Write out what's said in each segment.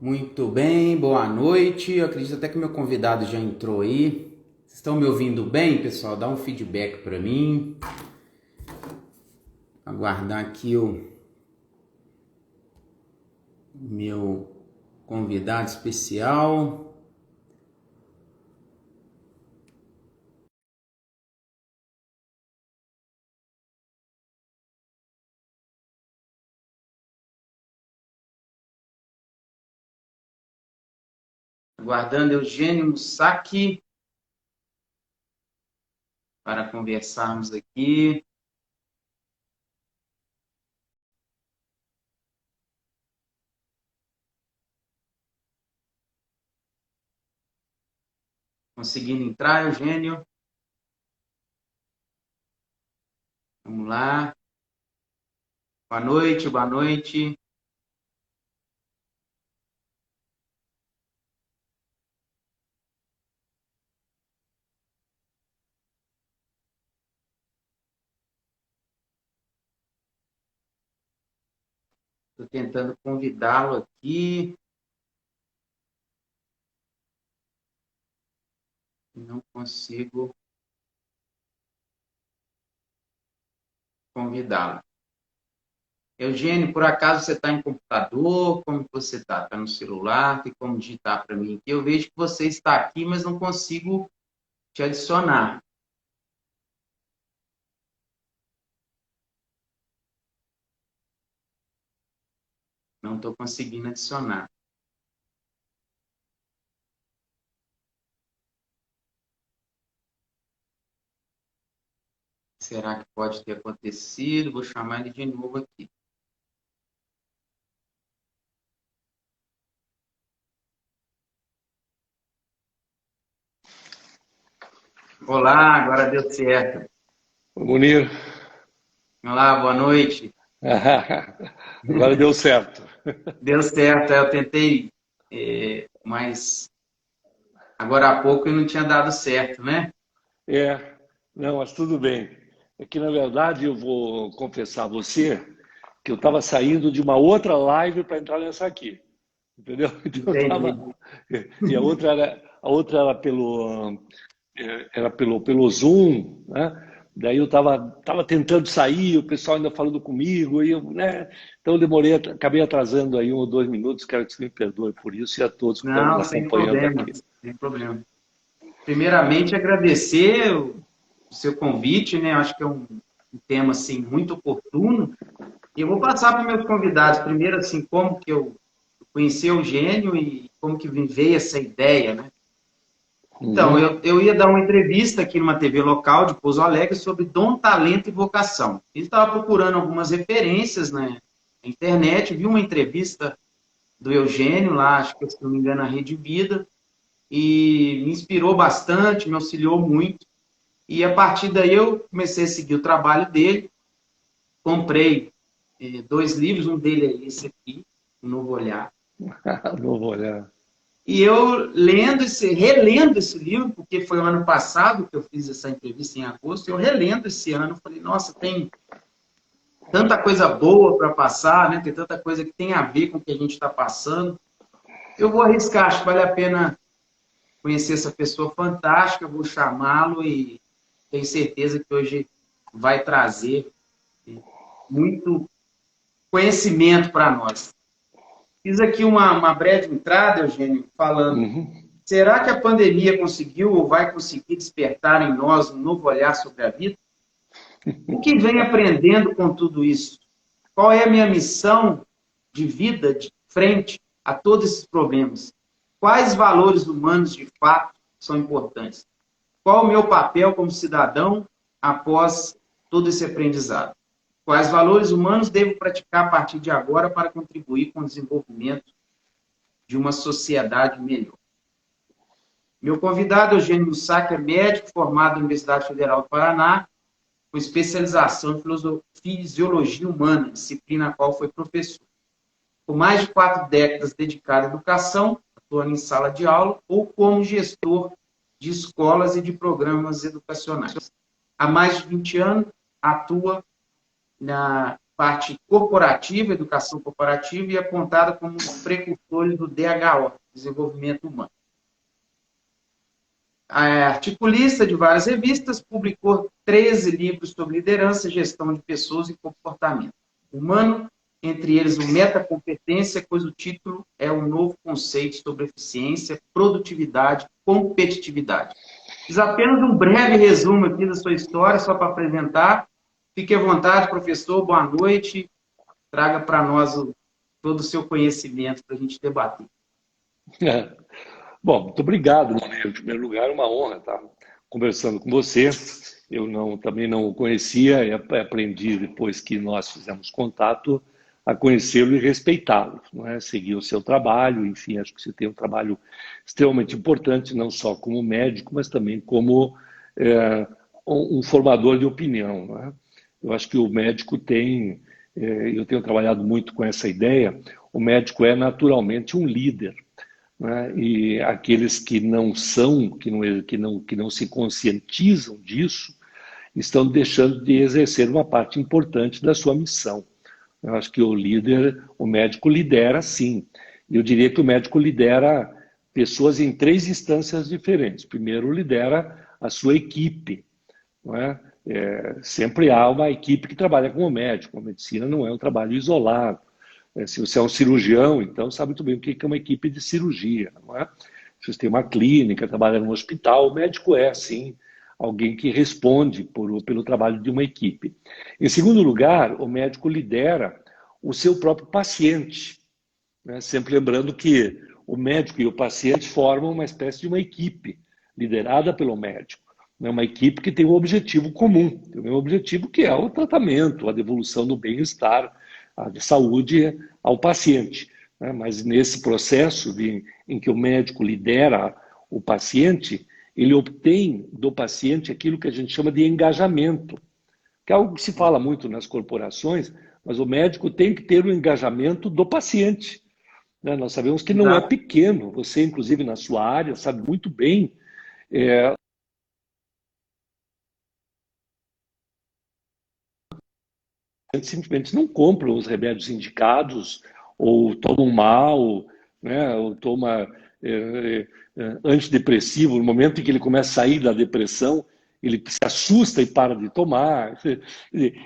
Muito bem, boa noite. Eu acredito até que meu convidado já entrou aí. Vocês estão me ouvindo bem, pessoal? Dá um feedback para mim. Aguardar aqui o meu convidado especial. Aguardando Eugênio Musaki para conversarmos aqui. Conseguindo entrar, Eugênio? Vamos lá. Boa noite, boa noite. Estou tentando convidá-lo aqui. Não consigo convidá-lo. Eugênio, por acaso você está em computador? Como que você está? Está no celular? Tem como digitar para mim aqui? Eu vejo que você está aqui, mas não consigo te adicionar. Não estou conseguindo adicionar. Será que pode ter acontecido? Vou chamar ele de novo aqui. Olá, agora deu certo. Munir, Olá, boa noite. agora deu certo. Deu certo, eu tentei, mas agora há pouco eu não tinha dado certo, né? É, não, mas tudo bem. É que, na verdade, eu vou confessar a você que eu estava saindo de uma outra live para entrar nessa aqui, entendeu? Então eu Entendi. tava, e a outra era pelo Zoom, né? Daí eu tava tentando sair, o pessoal ainda falando comigo, e eu, né? Então eu demorei, acabei atrasando aí 1 ou 2 minutos, quero que você me perdoe por isso e a todos que estão nos Não, sem acompanhando problema, aqui. sem problema. Primeiramente, agradecer o seu convite, né? Acho que é um tema assim muito oportuno. E eu vou passar para os meus convidados primeiro assim como que eu conheci o Eugênio e como que me veio essa ideia, né? Então, Uhum. eu ia dar uma entrevista aqui numa TV local de Pouso Alegre sobre dom, talento e vocação. Ele estava procurando algumas referências, né, na internet, viu uma entrevista do Eugênio lá, acho que se não me engano, na Rede Vida, e me inspirou bastante, me auxiliou muito. E a partir daí eu comecei a seguir o trabalho dele, comprei 2 livros, um dele é esse aqui, O Novo Olhar. Não vou olhar. E eu relendo esse livro, porque foi o ano passado que eu fiz essa entrevista em agosto, eu relendo esse ano, falei, nossa, tem tanta coisa boa para passar, né? Tem tanta coisa que tem a ver com o que a gente está passando. Eu vou arriscar, acho que vale a pena conhecer essa pessoa fantástica, vou chamá-lo e tenho certeza que hoje vai trazer muito conhecimento para nós. Fiz aqui uma breve entrada, Eugênio, falando: Uhum. será que a pandemia conseguiu ou vai conseguir despertar em nós um novo olhar sobre a vida? O que vem aprendendo com tudo isso? Qual é a minha missão de vida de frente a todos esses problemas? Quais valores humanos de fato são importantes? Qual o meu papel como cidadão após todo esse aprendizado? Quais valores humanos devo praticar a partir de agora para contribuir com o desenvolvimento de uma sociedade melhor? Meu convidado, Eugênio Mussac, é médico formado na Universidade Federal do Paraná, com especialização em fisiologia humana, disciplina a qual foi professor. Com mais de 4 décadas dedicado à educação, atuando em sala de aula ou como gestor de escolas e de programas educacionais. Há mais de 20 anos, atua parte corporativa, educação corporativa, e apontada como um precursor do DHO, Desenvolvimento Humano. Articulista de várias revistas, publicou 13 livros sobre liderança, gestão de pessoas e comportamento humano, entre eles o Metacompetência, cujo título é um novo conceito sobre eficiência, produtividade, competitividade. Fiz apenas um breve resumo aqui da sua história, só para apresentar. Fique à vontade, professor, boa noite. Traga para nós todo o seu conhecimento para a gente debater. Bom, muito obrigado, Monet. Em primeiro lugar, é uma honra estar conversando com você. Eu também não o conhecia e aprendi, depois que nós fizemos contato, a conhecê-lo e respeitá-lo, não é? Seguir o seu trabalho, enfim, acho que você tem um trabalho extremamente importante, não só como médico, mas também como um formador de opinião, não é? Eu acho que o médico tem, eu tenho trabalhado muito com essa ideia, o médico é naturalmente um líder, né? E aqueles que não são, que não se conscientizam disso, estão deixando de exercer uma parte importante da sua missão. Eu acho que o médico lidera sim. Eu diria que o médico lidera pessoas em 3 instâncias diferentes. Primeiro, lidera a sua equipe, não é? Sempre há uma equipe que trabalha com o médico. A medicina não é um trabalho isolado. Se você é um cirurgião, então sabe muito bem o que é uma equipe de cirurgia, não é? Se você tem uma clínica, trabalha num hospital, o médico é, sim, alguém que responde pelo trabalho de uma equipe. Em segundo lugar, o médico lidera o seu próprio paciente, né? Sempre lembrando que o médico e o paciente formam uma espécie de uma equipe liderada pelo médico. É uma equipe que tem um objetivo comum, tem um objetivo que é o tratamento, a devolução do bem-estar, de saúde ao paciente. Né? Mas nesse processo em que o médico lidera o paciente, ele obtém do paciente aquilo que a gente chama de engajamento, que é algo que se fala muito nas corporações, mas o médico tem que ter o engajamento do paciente. Né? Nós sabemos que não é pequeno, você, inclusive, na sua área, sabe muito bem. Simplesmente não compram os remédios indicados, ou tomam mal, né? Ou toma antidepressivo. No momento em que ele começa a sair da depressão, ele se assusta e para de tomar.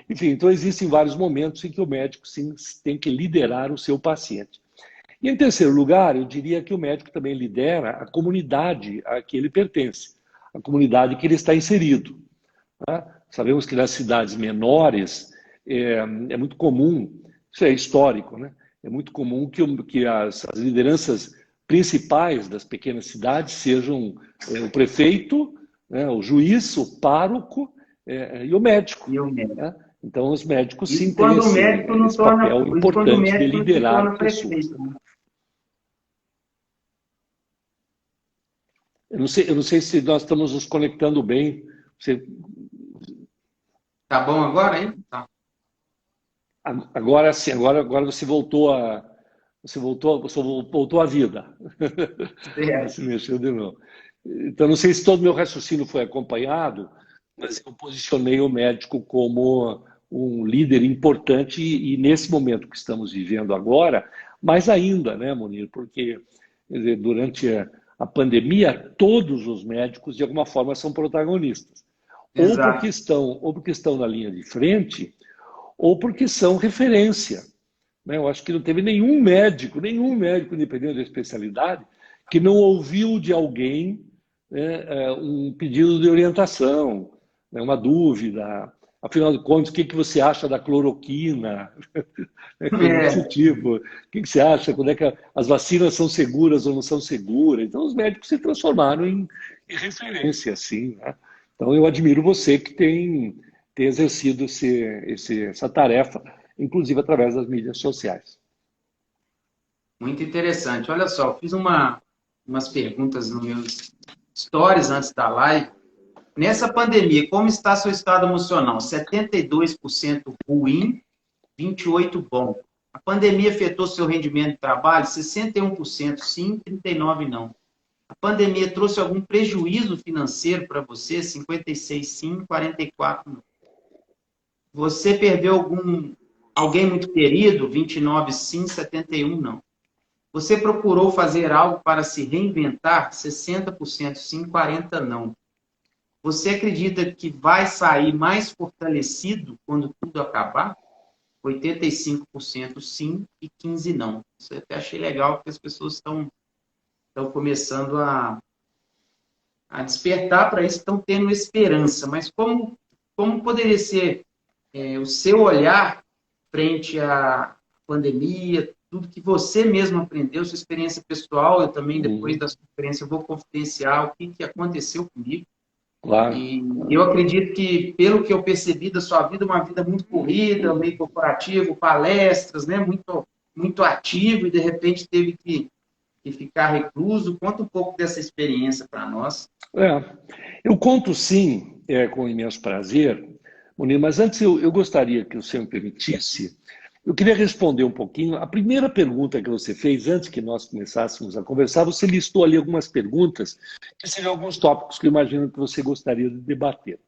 Enfim, então existem vários momentos em que o médico sim, tem que liderar o seu paciente. E em terceiro lugar, eu diria que o médico também lidera a comunidade a que ele pertence, a comunidade que ele está inserido. Né? Sabemos que nas cidades menores é muito comum, isso é histórico, né? É muito comum que as lideranças principais das pequenas cidades sejam o prefeito, né, o juiz, o pároco e o médico. Né? Então, os médicos sim têm esse papel importante de liderar pessoas. Eu não sei se nós estamos nos conectando bem. Tá bom agora, hein? Tá. Agora sim, agora você voltou à vida. Se mexeu de novo. Então, não sei se todo o meu raciocínio foi acompanhado, mas eu posicionei o médico como um líder importante e nesse momento que estamos vivendo agora, mais ainda, né, Munir? Porque quer dizer, durante a pandemia, todos os médicos, de alguma forma, são protagonistas. Ou porque estão na linha de frente, ou porque são referência. Eu acho que não teve nenhum médico, independente da especialidade, que não ouviu de alguém um pedido de orientação, uma dúvida. Afinal de contas, o que você acha da cloroquina? Desse tipo. O que você acha? Quando é que as vacinas são seguras ou não são seguras? Então, os médicos se transformaram em referência, assim, né? Então, eu admiro você que tem exercido essa tarefa, inclusive através das mídias sociais. Muito interessante. Olha só, eu fiz umas perguntas nos meus stories antes da live. Nessa pandemia, como está seu estado emocional? 72% ruim, 28% bom. A pandemia afetou seu rendimento de trabalho? 61% sim, 39% não. A pandemia trouxe algum prejuízo financeiro para você? 56% sim, 44% não. Você perdeu Alguém muito querido, 29 sim, 71 não. Você procurou fazer algo para se reinventar? 60% sim, 40% não. Você acredita que vai sair mais fortalecido quando tudo acabar? 85% sim e 15% não. Isso eu até achei legal, porque as pessoas estão começando a despertar para isso, estão tendo esperança. Mas como poderia ser o seu olhar frente à pandemia, tudo que você mesmo aprendeu, sua experiência pessoal, eu também, depois da sua experiência, vou confidenciar o que aconteceu comigo. Claro. E eu acredito que, pelo que eu percebi da sua vida, uma vida muito corrida, meio corporativo, palestras, né? Muito ativo, e de repente teve que ficar recluso. Conta um pouco dessa experiência para nós. Eu conto sim, com imenso prazer, Munir, mas antes eu gostaria que o senhor me permitisse, eu queria responder um pouquinho. A primeira pergunta que você fez, antes que nós começássemos a conversar, você listou ali algumas perguntas, que seriam alguns tópicos que eu imagino que você gostaria de debater.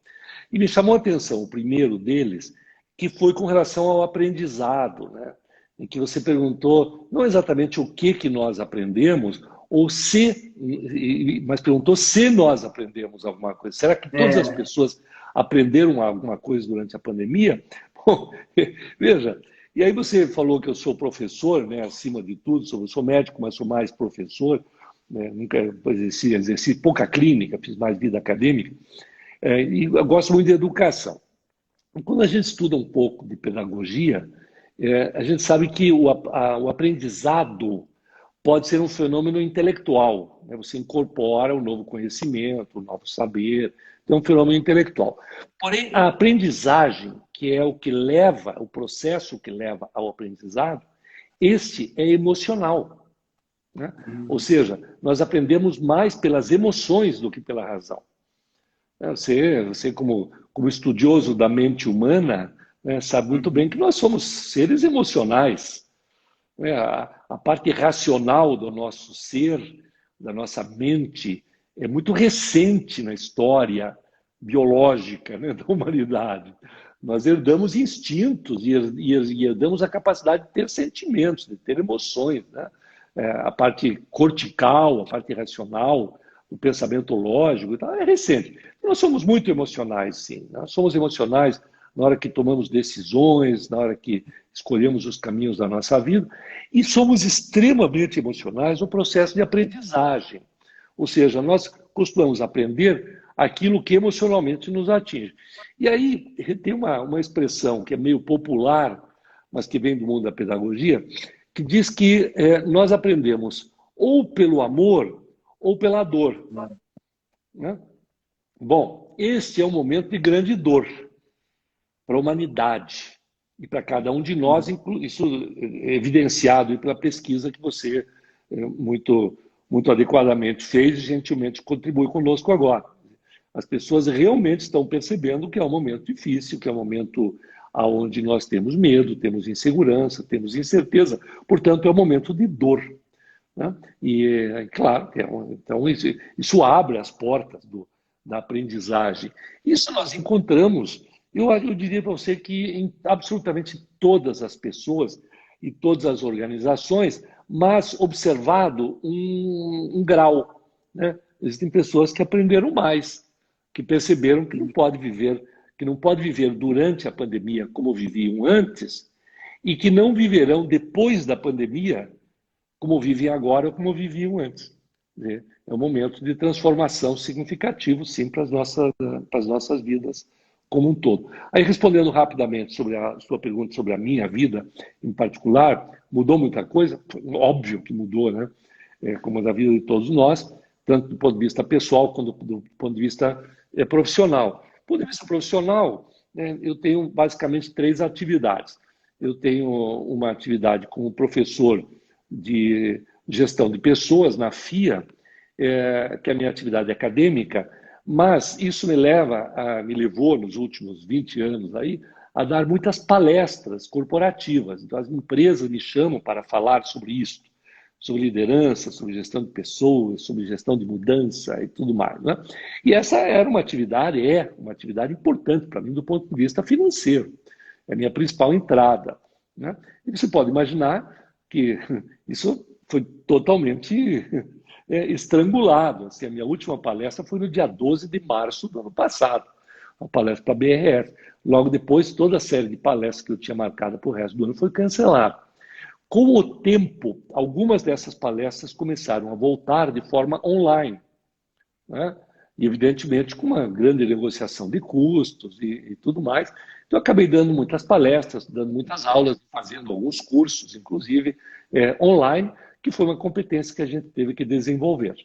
E me chamou a atenção o primeiro deles, que foi com relação ao aprendizado, né? Em que você perguntou não exatamente o que nós aprendemos, ou se, mas perguntou se nós aprendemos alguma coisa. Será que todas as pessoas aprenderam alguma coisa durante a pandemia? Bom, veja, e aí você falou que eu sou professor, né, acima de tudo, eu sou médico, mas sou mais professor, né, nunca exerci pouca clínica, fiz mais vida acadêmica, e eu gosto muito de educação. Quando a gente estuda um pouco de pedagogia, a gente sabe que o aprendizado pode ser um fenômeno intelectual, né? Você incorpora um novo conhecimento, um novo saber, então é um fenômeno intelectual. Porém, a aprendizagem, que é o que leva, o processo que leva ao aprendizado, este é emocional, né? Ou seja, nós aprendemos mais pelas emoções do que pela razão. Você como estudioso da mente humana, né, sabe muito bem que nós somos seres emocionais. Né? A parte racional do nosso ser, da nossa mente, é muito recente na história biológica, né, da humanidade. Nós herdamos instintos e herdamos a capacidade de ter sentimentos, de ter emoções. Né? A parte cortical, a parte racional, o pensamento lógico e tal, é recente. Nós somos muito emocionais, sim. Nós somos emocionais na hora que tomamos decisões, na hora que escolhemos os caminhos da nossa vida, e somos extremamente emocionais no processo de aprendizagem. Ou seja, nós costumamos aprender aquilo que emocionalmente nos atinge. E aí tem uma expressão que é meio popular, mas que vem do mundo da pedagogia, que diz que nós aprendemos ou pelo amor ou pela dor. Né? Bom, este é um momento de grande dor para a humanidade e para cada um de nós, isso é evidenciado pela pesquisa que você muito adequadamente fez e gentilmente contribui conosco agora. As pessoas realmente estão percebendo que é um momento difícil, que é um momento onde nós temos medo, temos insegurança, temos incerteza, portanto é um momento de dor. Né? E, claro, então isso abre as portas da aprendizagem. Isso nós encontramos, eu diria para você que em absolutamente todas as pessoas e todas as organizações, mas observado um grau. Né? Existem pessoas que aprenderam mais, que perceberam que não pode viver durante a pandemia como viviam antes e que não viverão depois da pandemia como vivem agora ou como viviam antes. Né? É um momento de transformação significativo, sim, para as nossas vidas como um todo. Aí, respondendo rapidamente sobre a sua pergunta sobre a minha vida em particular, mudou muita coisa? Óbvio que mudou, né? Como a da vida de todos nós, tanto do ponto de vista pessoal quanto do ponto de vista profissional. Do ponto de vista profissional, né, eu tenho basicamente 3 atividades. Eu tenho uma atividade como professor de gestão de pessoas na FIA, que é a minha atividade acadêmica, mas isso me levou nos últimos 20 anos aí, a dar muitas palestras corporativas. Então, as empresas me chamam para falar sobre isso, sobre liderança, sobre gestão de pessoas, sobre gestão de mudança e tudo mais. Né? E essa é uma atividade importante para mim do ponto de vista financeiro. É a minha principal entrada. né? E você pode imaginar que isso foi totalmente estrangulado. Assim, a minha última palestra foi no dia 12 de março do ano passado, uma palestra para a BRF. Logo depois, toda a série de palestras que eu tinha marcado para o resto do ano foi cancelada. Com o tempo, algumas dessas palestras começaram a voltar de forma online, né? E, evidentemente, com uma grande negociação de custos e tudo mais. Então, eu acabei dando muitas palestras, dando muitas aulas, fazendo alguns cursos, inclusive, online, que foi uma competência que a gente teve que desenvolver,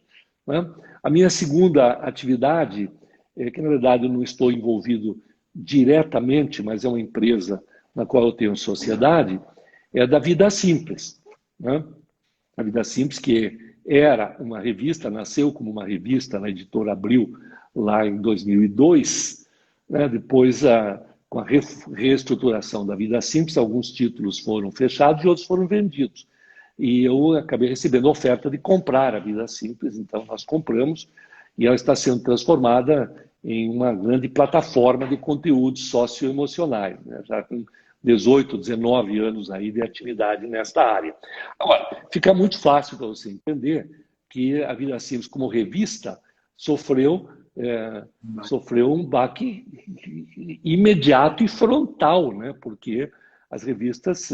né? A minha segunda atividade, que na verdade eu não estou envolvido diretamente, mas é uma empresa na qual eu tenho sociedade, é da Vida Simples, né? A Vida Simples, que era uma revista, nasceu como uma revista na Editora Abril, lá em 2002, né? Depois, com a reestruturação da Vida Simples, alguns títulos foram fechados e outros foram vendidos. E eu acabei recebendo oferta de comprar a Vida Simples, então nós compramos, e ela está sendo transformada em uma grande plataforma de conteúdos socioemocionais, né? Já com 18, 19 anos aí de atividade nesta área. Agora, fica muito fácil para você entender que a Vida Simples, como revista, sofreu, sofreu um baque imediato e frontal, né? Porque as revistas,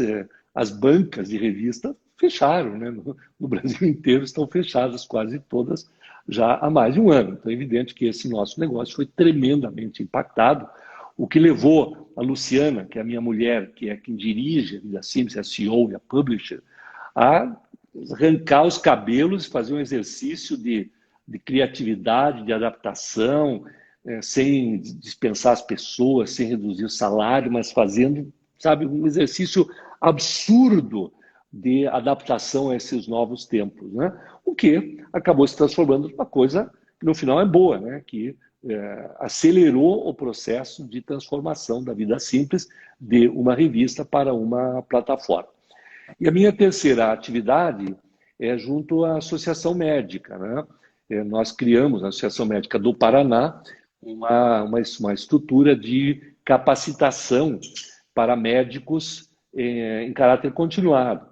as bancas de revista fecharam, né? No Brasil inteiro estão fechadas quase todas já há mais de um ano. Então é evidente que esse nosso negócio foi tremendamente impactado, o que levou a Luciana, que é a minha mulher, que é quem dirige a Vida Simples, a CEO e a publisher, a arrancar os cabelos e fazer um exercício de criatividade, de adaptação, sem dispensar as pessoas, sem reduzir o salário, mas fazendo, sabe, um exercício absurdo de adaptação a esses novos tempos, né? O que acabou se transformando numa coisa que no final é boa, né? Que acelerou o processo de transformação da Vida Simples de uma revista para uma plataforma. E a minha terceira atividade é junto à Associação Médica, né? Nós criamos, na Associação Médica do Paraná, uma estrutura de capacitação para médicos em caráter continuado.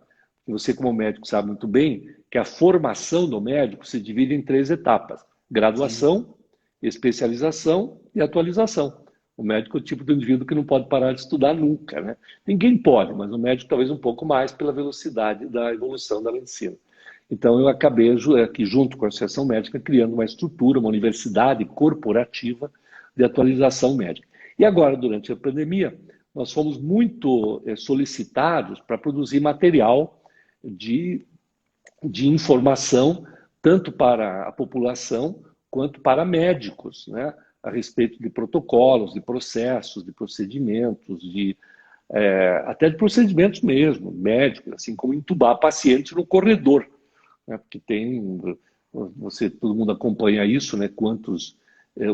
Você, como médico, sabe muito bem que a formação do médico se divide em 3 etapas: graduação, especialização e atualização. O médico é o tipo de indivíduo que não pode parar de estudar nunca, né? Ninguém pode, mas o médico talvez um pouco mais pela velocidade da evolução da medicina. Então eu acabei aqui, junto com a Associação Médica, criando uma estrutura, uma universidade corporativa de atualização médica. E agora, durante a pandemia, nós fomos muito solicitados para produzir material de informação, tanto para a população quanto para médicos, né? A respeito de protocolos, de processos, de procedimentos, até de procedimentos mesmo, médicos, assim como entubar paciente no corredor, né? Porque todo mundo acompanha isso, né? Quantos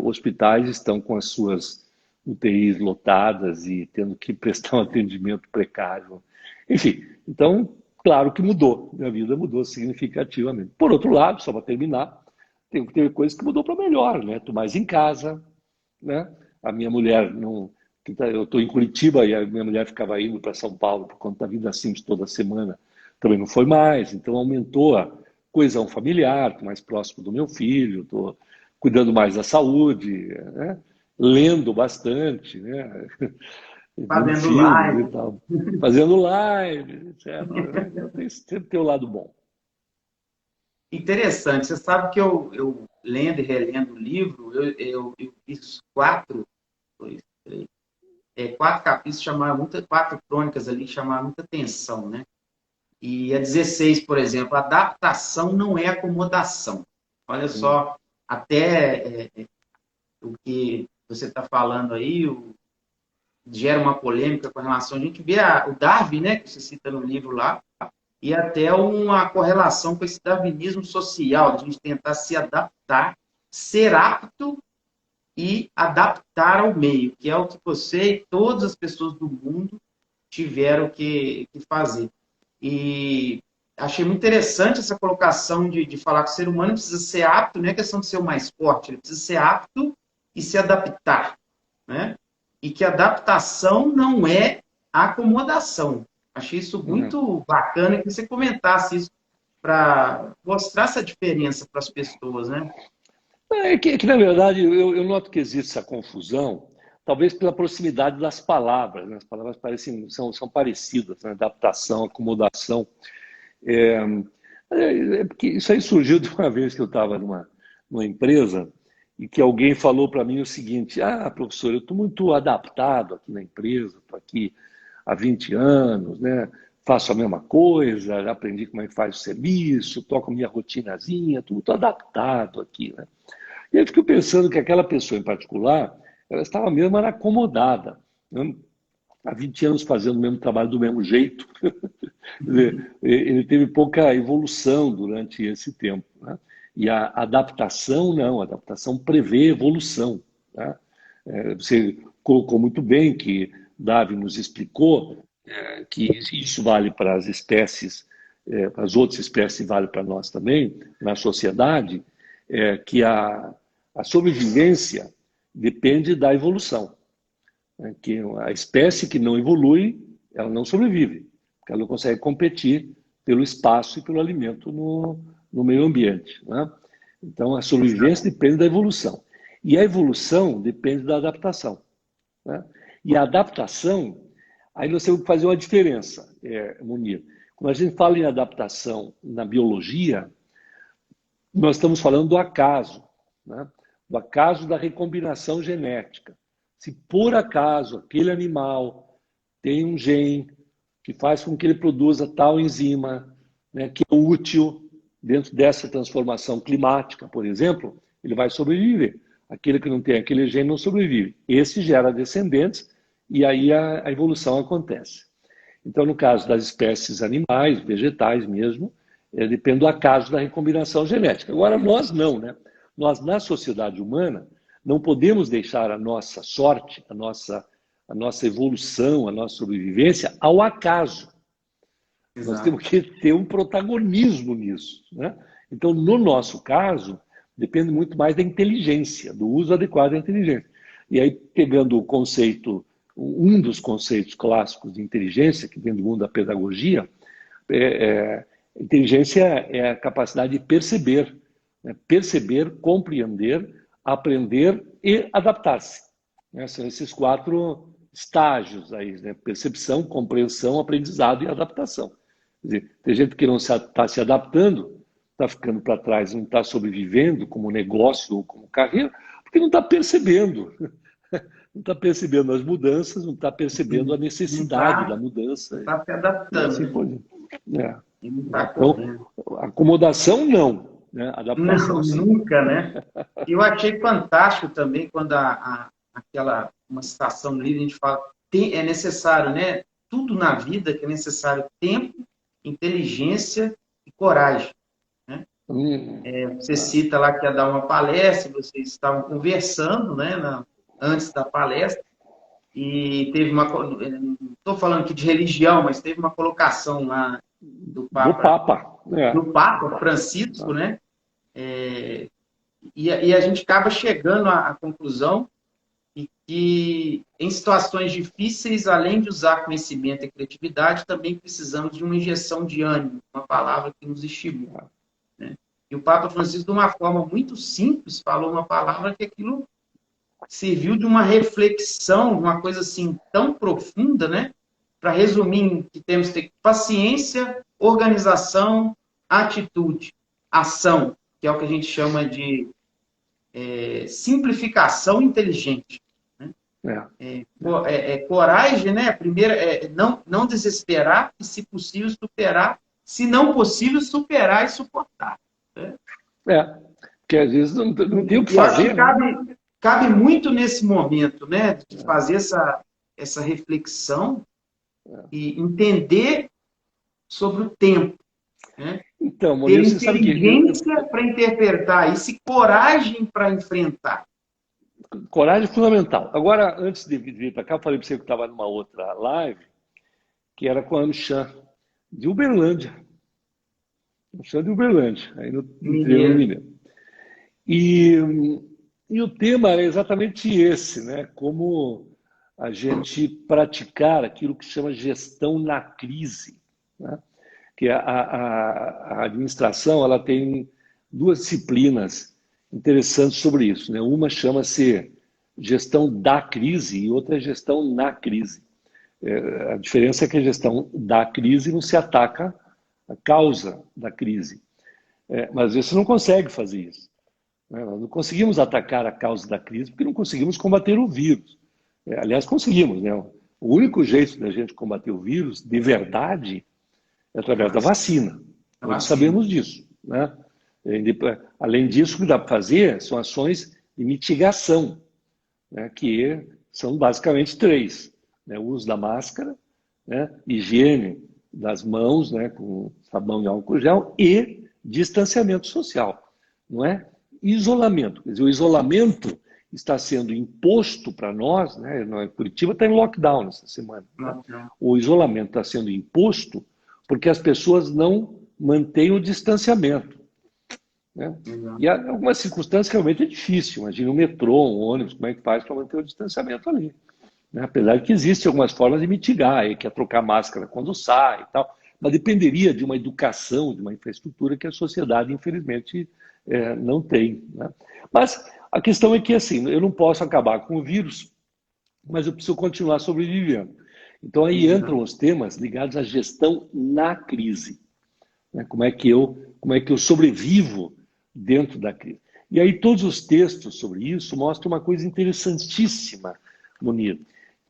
hospitais estão com as suas UTIs lotadas e tendo que prestar um atendimento precário. Enfim, então, claro que mudou, minha vida mudou significativamente. Por outro lado, só para terminar, tem coisas que mudou para melhor, né? Estou mais em casa, né? A minha mulher não... Eu estou em Curitiba e a minha mulher ficava indo para São Paulo por conta da Vida Simples toda semana. Também não foi mais, então aumentou a coesão familiar, estou mais próximo do meu filho, estou cuidando mais da saúde, né? Lendo bastante, né? Fazendo live. E tal. Fazendo live, etc. Sempre tem o lado bom. Interessante. Você sabe que eu lendo e relendo o livro, eu fiz 4 capítulos, 4 crônicas ali, que chamaram muita atenção, né? E a 16, por exemplo, adaptação não é acomodação. Olha só, até o que você está falando aí, gera uma polêmica com relação. A gente vê o Darwin, né, que você cita no livro lá, e até uma correlação com esse darwinismo social, de a gente tentar se adaptar, ser apto e adaptar ao meio, que é o que você e todas as pessoas do mundo tiveram que fazer. E achei muito interessante essa colocação de falar que o ser humano precisa ser apto, não é questão de ser o mais forte, ele precisa ser apto e se adaptar, né? E que adaptação não é acomodação. Achei isso muito bacana que você comentasse isso para mostrar essa diferença para as pessoas, né? É que, na verdade, eu noto que existe essa confusão, talvez pela proximidade das palavras, né? As palavras parecem, são parecidas, né? Adaptação, acomodação. É, é porque isso aí surgiu de uma vez que eu estava numa empresa e que alguém falou para mim o seguinte: ah, professor, eu estou muito adaptado aqui na empresa, estou aqui há 20 anos, né? Faço a mesma coisa, já aprendi como é que faz o serviço, toco minha rotinazinha, estou muito adaptado aqui, né? E eu fico pensando que aquela pessoa em particular, ela estava mesmo era acomodada, né? Há 20 anos fazendo o mesmo trabalho do mesmo jeito. Quer dizer, ele teve pouca evolução durante esse tempo, né? E a adaptação, não, a adaptação prevê evolução, né? Você colocou muito bem que Davi nos explicou que isso vale para as espécies, para as outras espécies, vale para nós também, na sociedade, que a sobrevivência depende da evolução, né? Que a espécie que não evolui, ela não sobrevive, porque ela não consegue competir pelo espaço e pelo alimento no meio ambiente, né? Então, a sobrevivência depende da evolução. E a evolução depende da adaptação, né? E a adaptação, aí nós temos que fazer uma diferença, Munir. Quando a gente fala em adaptação na biologia, nós estamos falando do acaso, né? Do acaso da recombinação genética. Se por acaso aquele animal tem um gene que faz com que ele produza tal enzima, né, que é útil dentro dessa transformação climática, por exemplo, ele vai sobreviver. Aquele que não tem aquele gene não sobrevive. Esse gera descendentes e aí a evolução acontece. Então, no caso das espécies animais, vegetais mesmo, depende do acaso da recombinação genética. Agora, nós não, né? Nós, na sociedade humana, não podemos deixar a nossa sorte, a nossa evolução, a nossa sobrevivência ao acaso. Nós Exato. temos que ter um protagonismo nisso, né? Então, no nosso caso, depende muito mais da inteligência, do uso adequado da inteligência. E aí, pegando o conceito, um dos conceitos clássicos de inteligência, que vem do mundo da pedagogia, inteligência é a capacidade de perceber, né? Perceber, compreender, aprender e adaptar-se, né? São esses 4 estágios aí, né? Percepção, compreensão, aprendizado e adaptação. Quer dizer, tem gente que não está se adaptando, está ficando para trás, não está sobrevivendo como negócio ou como carreira, porque não está percebendo. Não está percebendo as mudanças, não está percebendo a Não necessidade da está mudança. se E adaptando, assim né? por diante. Ele não está Então, correndo. acomodação não, né? Não, Adaptação sim. nunca, né? E eu achei fantástico também quando uma citação no livro, a gente fala, é necessário, né? Tudo na vida que é necessário tempo, inteligência e coragem, né? Você Ah, cita lá que ia dar uma palestra, vocês estavam conversando, né, antes da palestra, e teve uma. Não estou falando aqui de religião, mas teve uma colocação lá do do Papa, Papa, Francisco, né? E a gente acaba chegando à conclusão que em situações difíceis, além de usar conhecimento e criatividade, também precisamos de uma injeção de ânimo, uma palavra que nos estimula, né? E o Papa Francisco, de uma forma muito simples, falou uma palavra que aquilo serviu de uma reflexão, uma coisa assim tão profunda, né? Para resumir, que temos que ter paciência, organização, atitude, ação, que é o que a gente chama de simplificação inteligente. Né? Coragem, né? Primeiro, não desesperar e, se possível, superar. Se não possível, superar e suportar. Né? Porque às vezes não tem o que E eu acho que fazer, né? cabe muito nesse momento, né? De fazer essa reflexão e entender sobre o tempo. Né? Então, Ter Maurício, você sabe que inteligência para interpretar isso e coragem para enfrentar. coragem é fundamental. Agora, antes de vir para cá, eu falei para você que estava numa outra live, que era com a Amchan, de Uberlândia. Amchan de Uberlândia, aí no Triângulo Mineiro. Mineiro. E o tema é exatamente esse, né? Como a gente praticar aquilo que chama gestão na crise, né? Que a administração ela tem duas disciplinas interessantes sobre isso, né? Uma chama-se gestão da crise e outra é gestão na crise. A diferença é que a gestão da crise não se ataca a causa da crise. Mas você não consegue fazer isso, né? Nós não conseguimos atacar a causa da crise porque não conseguimos combater o vírus. Aliás, conseguimos, né? O único jeito da gente combater o vírus, de verdade, é através da vacina. Nós sabemos disso, né? Além disso, o que dá para fazer são ações de mitigação, né? Que são basicamente três, né? O uso da máscara, né? Higiene das mãos, né? Com sabão e álcool gel e distanciamento social, não é? Isolamento. Quer dizer, o isolamento está sendo imposto para nós, né? Curitiba está em lockdown essa semana. Né? O isolamento está sendo imposto porque as pessoas não mantêm o distanciamento. Né? E há algumas circunstâncias que realmente é difícil. Imagina um metrô, um ônibus, como é que faz para manter o distanciamento ali? Né? Apesar de que existem algumas formas de mitigar, que é trocar máscara quando sai e tal, mas dependeria de uma educação, de uma infraestrutura que a sociedade, infelizmente, não tem. Né? Mas a questão é que, assim, eu não posso acabar com o vírus, mas eu preciso continuar sobrevivendo. Então aí entram os temas ligados à gestão na crise. Né? Como é que eu sobrevivo dentro da crise? E aí todos os textos sobre isso mostram uma coisa interessantíssima, Munir,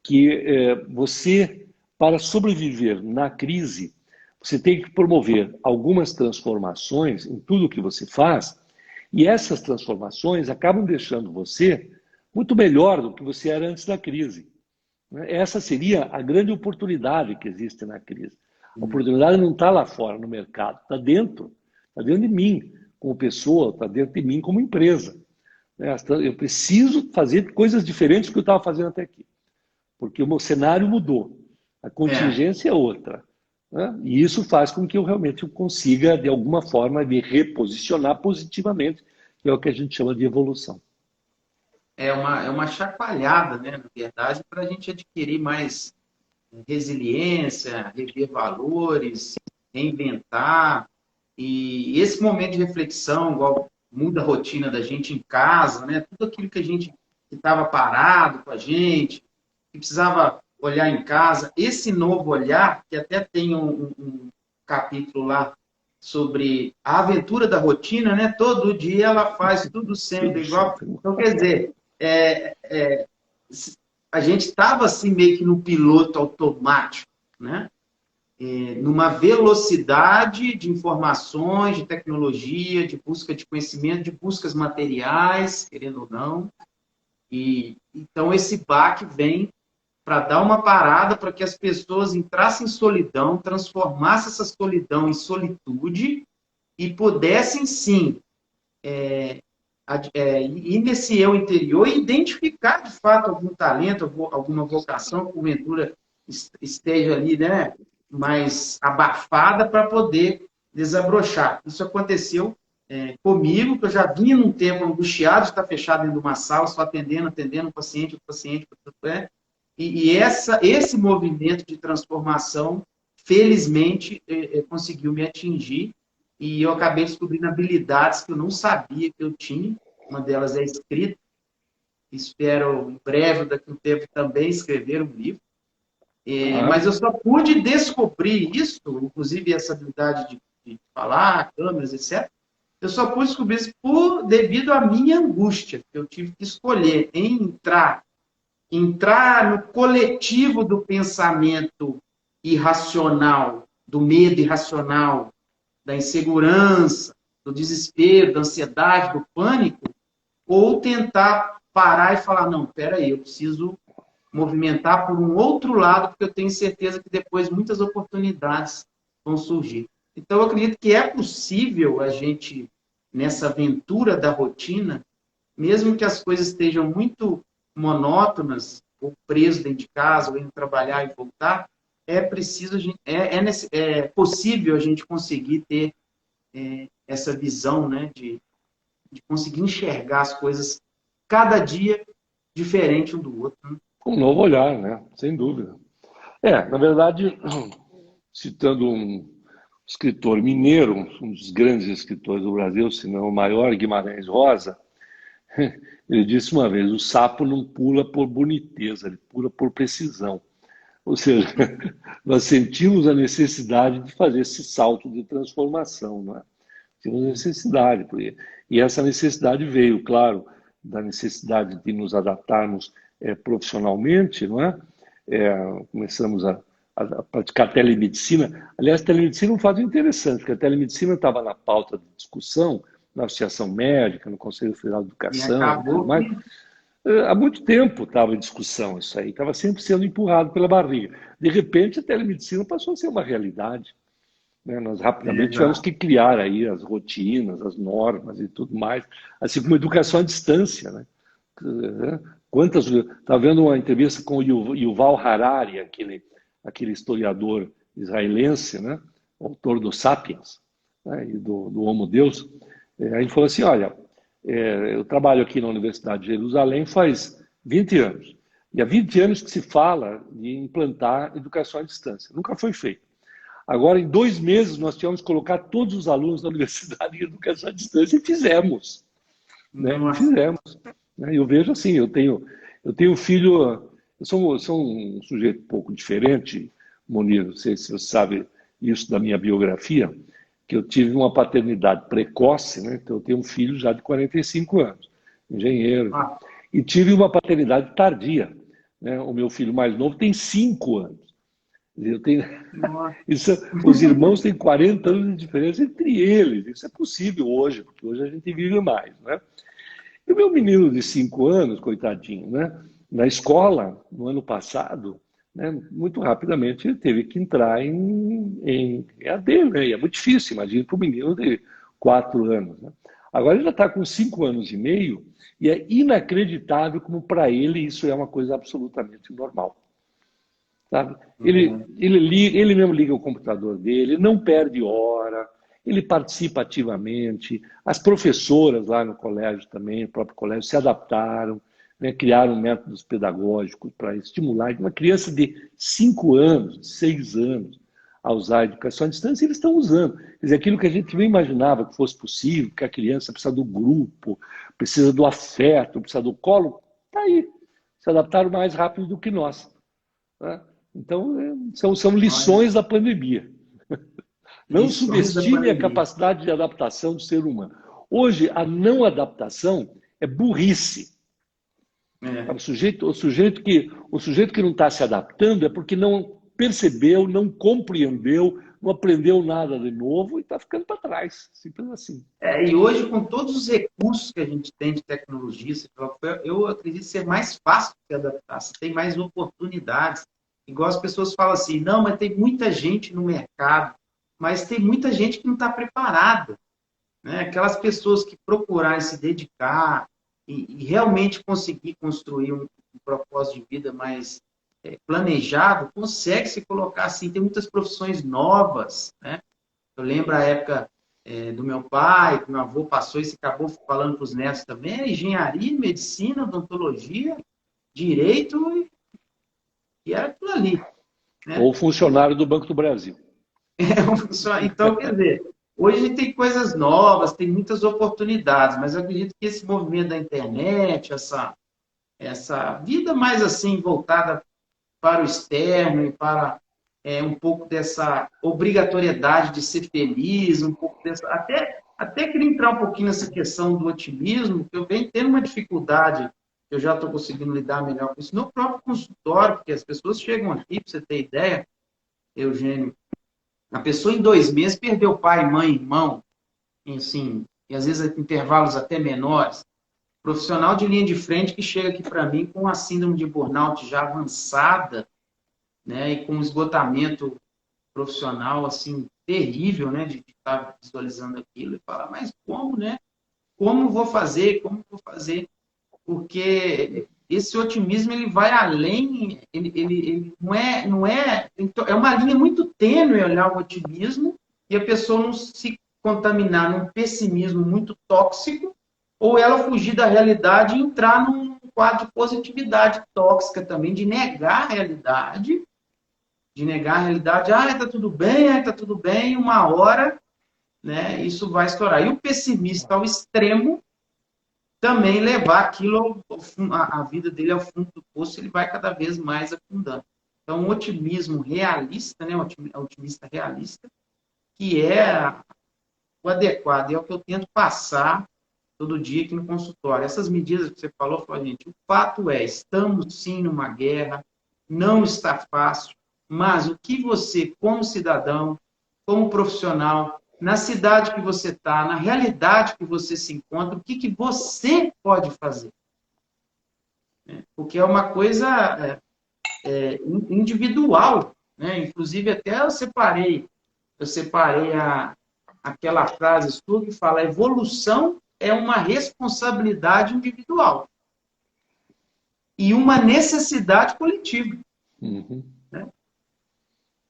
que você, para sobreviver na crise, você tem que promover algumas transformações em tudo que você faz, e essas transformações acabam deixando você muito melhor do que você era antes da crise. Essa seria a grande oportunidade que existe na crise. A oportunidade não está lá fora, no mercado, está dentro de mim, como pessoa, está dentro de mim como empresa. Eu preciso fazer coisas diferentes do que eu estava fazendo até aqui, porque o meu cenário mudou, a contingência é outra. Né? E isso faz com que eu realmente consiga, de alguma forma, me reposicionar positivamente, que é o que a gente chama de evolução. É uma chacoalhada, né, na verdade, para a gente adquirir mais resiliência, rever valores, reinventar. E esse momento de reflexão, igual muda a rotina da gente em casa, né? Tudo aquilo que a gente estava parado com a gente, que precisava olhar em casa, esse novo olhar, que até tem um capítulo lá sobre a aventura da rotina, né? Todo dia ela faz tudo sempre igual. Então, quer dizer, a gente estava assim meio que no piloto automático, né? Numa velocidade de informações, de tecnologia, de busca de conhecimento, de buscas materiais, querendo ou não. E então esse baque vem para dar uma parada para que as pessoas entrassem em solidão, transformassem essa solidão em solitude e pudessem sim ir nesse eu interior e identificar de fato algum talento, alguma vocação que porventura esteja ali, né, mais abafada para poder desabrochar. Isso aconteceu comigo, que eu já vinha num tempo angustiado de estar fechado dentro de uma sala, só atendendo um paciente, e esse movimento de transformação, felizmente, conseguiu me atingir, e eu acabei descobrindo habilidades que eu não sabia que eu tinha. Uma delas é escrita. Espero, em breve, daqui a um tempo, também escrever um livro. Mas eu só pude descobrir isso, inclusive essa habilidade de falar, câmeras, etc. Eu só pude descobrir isso devido à minha angústia. Eu tive que escolher entrar no coletivo do pensamento irracional, do medo irracional, da insegurança, do desespero, da ansiedade, do pânico, ou tentar parar e falar, não, peraí, eu preciso movimentar por um outro lado, porque eu tenho certeza que depois muitas oportunidades vão surgir. Então, eu acredito que é possível a gente, nessa aventura da rotina, mesmo que as coisas estejam muito monótonas, ou preso dentro de casa, ou indo trabalhar e voltar, é possível a gente conseguir ter essa visão, né, de conseguir enxergar as coisas cada dia diferente um do outro. Né? Um novo olhar, né? Sem dúvida. Na verdade, citando um escritor mineiro, um dos grandes escritores do Brasil, se não o maior, Guimarães Rosa, ele disse uma vez: o sapo não pula por boniteza, ele pula por precisão. Ou seja, nós sentimos a necessidade de fazer esse salto de transformação, não é? Tínhamos necessidade, e essa necessidade veio, claro, da necessidade de nos adaptarmos profissionalmente, não é? Começamos a praticar telemedicina. Aliás, telemedicina é um fato interessante, porque a telemedicina estava na pauta de discussão na Associação Médica, no Conselho Federal de E Educação e tudo acabou mais. que Há muito tempo estava em discussão isso aí, estava sempre sendo empurrado pela barriga. De repente, a telemedicina passou a ser uma realidade, né? Nós rapidamente tivemos exato. que criar aí as rotinas, as normas e tudo mais, assim como a educação à distância, né? Quantas... Estava vendo uma entrevista com o Yuval Harari, aquele historiador israelense, né? Autor do Sapiens, né? E do Homo Deus. Aí ele falou assim: olha, eu trabalho aqui na Universidade de Jerusalém faz 20 anos. E há 20 anos que se fala de implantar educação à distância. Nunca foi feito. Agora, em 2 meses, nós tivemos que colocar todos os alunos da universidade em educação à distância e fizemos. Né? E Nossa, fizemos. Né? Eu vejo assim, eu tenho filho, eu sou um sujeito um pouco diferente, Monir, não sei se você sabe isso da minha biografia, que eu tive uma paternidade precoce, né? Então eu tenho um filho já de 45 anos, engenheiro, ah, e tive uma paternidade tardia. Né? O meu filho mais novo tem 5 anos. Eu tenho... nossa. Isso, os irmãos têm 40 anos de diferença entre eles. Isso é possível hoje, porque hoje a gente vive mais, né? E o meu menino de 5 anos, coitadinho, né? Na escola, no ano passado, né? Muito rapidamente ele teve que entrar em EAD, né? E é muito difícil, imagina para um menino de 4 anos, né? Agora ele já está com 5 anos e meio e é inacreditável como para ele isso é uma coisa absolutamente normal. Sabe? Ele mesmo liga o computador dele, não perde hora, ele participa ativamente. As professoras lá no colégio também, no próprio colégio, se adaptaram, né, criaram métodos pedagógicos para estimular uma criança de 5 anos, de 6 anos, a usar a educação à distância, eles estão usando. Quer dizer, aquilo que a gente nem imaginava que fosse possível, que a criança precisa do grupo, precisa do afeto, precisa do colo, está aí. Se adaptaram mais rápido do que nós. Né? Então, são Olha, lições da pandemia. Não lições da subestime a pandemia. capacidade de adaptação do ser humano. Hoje, a não adaptação é burrice. É, O sujeito que não está se adaptando é porque não percebeu, não compreendeu, não aprendeu nada de novo e está ficando para trás. Simples assim. e hoje, com todos os recursos que a gente tem de tecnologia, eu acredito ser mais fácil de se adaptar, você tem mais oportunidades. Igual as pessoas falam assim, não, mas tem muita gente no mercado, mas tem muita gente que não está preparada. Né? Aquelas pessoas que procurarem se dedicar e realmente conseguir construir um propósito de vida mais planejado, consegue se colocar assim. Tem muitas profissões novas, né? Eu lembro a época do meu pai, que meu avô passou e se acabou falando para os netos também, engenharia, medicina, odontologia, direito, e era aquilo ali. Né? Ou funcionário do Banco do Brasil. Então, quer dizer, hoje tem coisas novas, tem muitas oportunidades, mas eu acredito que esse movimento da internet, essa vida mais assim voltada para o externo e para um pouco dessa obrigatoriedade de ser feliz, um pouco dessa. Até queria entrar um pouquinho nessa questão do otimismo, que eu venho tendo uma dificuldade, eu já estou conseguindo lidar melhor com isso, no próprio consultório, porque as pessoas chegam aqui, para você ter ideia, Eugênio, a pessoa em 2 meses perdeu pai, mãe, irmão, assim, e às vezes intervalos até menores. Profissional de linha de frente que chega aqui para mim com a síndrome de burnout já avançada, né, e com um esgotamento profissional assim terrível, né, de estar visualizando aquilo e falar, mas como, né? Como vou fazer? Como vou fazer? Porque esse otimismo ele vai além, ele é uma linha muito tênue olhar o otimismo e a pessoa não se contaminar num pessimismo muito tóxico ou ela fugir da realidade e entrar quadro de positividade tóxica também, de negar a realidade, ah, tá tudo bem, uma hora, né, isso vai estourar. E o pessimista ao extremo também levar aquilo, a vida dele ao fundo do poço, ele vai cada vez mais afundando. Então, o otimismo realista, né, o otimista realista, que é o adequado, é o que eu tento passar todo dia aqui no consultório. Essas medidas que você falou, gente, o fato é, estamos sim numa guerra, não está fácil, mas o que você, como cidadão, como profissional, na cidade que você está, na realidade que você se encontra, o que você pode fazer? Porque é uma coisa individual, né? Inclusive, até eu separei aquela frase sua que fala: evolução é uma responsabilidade individual e uma necessidade coletiva. Uhum. Né?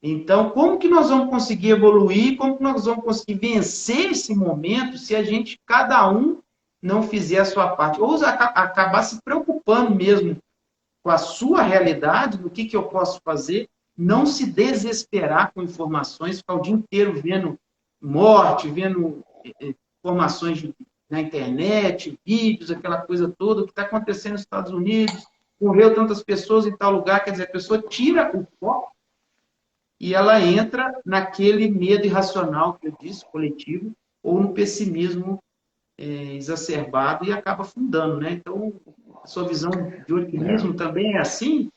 Então, como que nós vamos conseguir evoluir? Como que nós vamos conseguir vencer esse momento se a gente, cada um, não fizer a sua parte? Ou acabar se preocupando mesmo com a sua realidade, do que eu posso fazer, não se desesperar com informações, ficar o dia inteiro vendo morte, vendo informações na internet, vídeos, aquela coisa toda, o que está acontecendo nos Estados Unidos, morreu tantas pessoas em tal lugar, quer dizer, a pessoa tira o foco e ela entra naquele medo irracional que eu disse, coletivo, ou no pessimismo exacerbado e acaba afundando, né? Então, a sua visão de otimismo também é assim?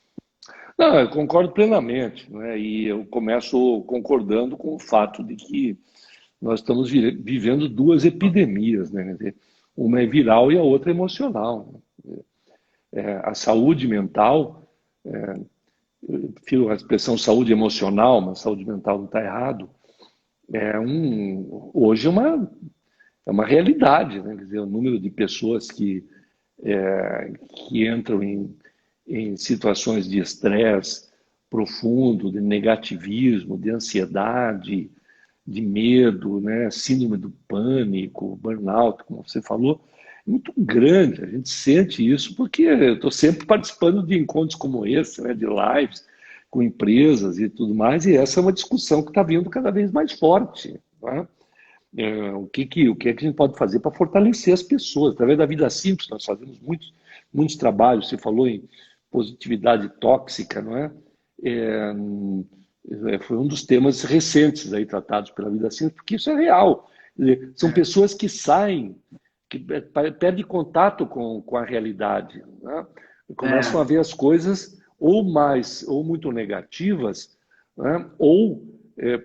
Não, eu concordo plenamente, né? E eu começo concordando com o fato de que nós estamos vivendo duas epidemias, né? Quer dizer, uma é viral e a outra é emocional. A saúde mental, eu prefiro a expressão saúde emocional, mas saúde mental não está errado, hoje é uma realidade, né? Quer dizer, o número de pessoas que entram em situações de estresse profundo, de negativismo, de ansiedade, de medo, né? Síndrome do pânico, burnout, como você falou, é muito grande. A gente sente isso porque eu estou sempre participando de encontros como esse, né? De lives com empresas e tudo mais, e essa é uma discussão que está vindo cada vez mais forte. Né? O que é que a gente pode fazer para fortalecer as pessoas? Através da vida simples, nós fazemos muitos trabalhos. Você falou em positividade tóxica, não é? Foi um dos temas recentes aí tratados pela Vida Simples, porque isso é real. São pessoas que saem, que perdem contato com a realidade, né? Começam a ver as coisas ou muito negativas, né? Ou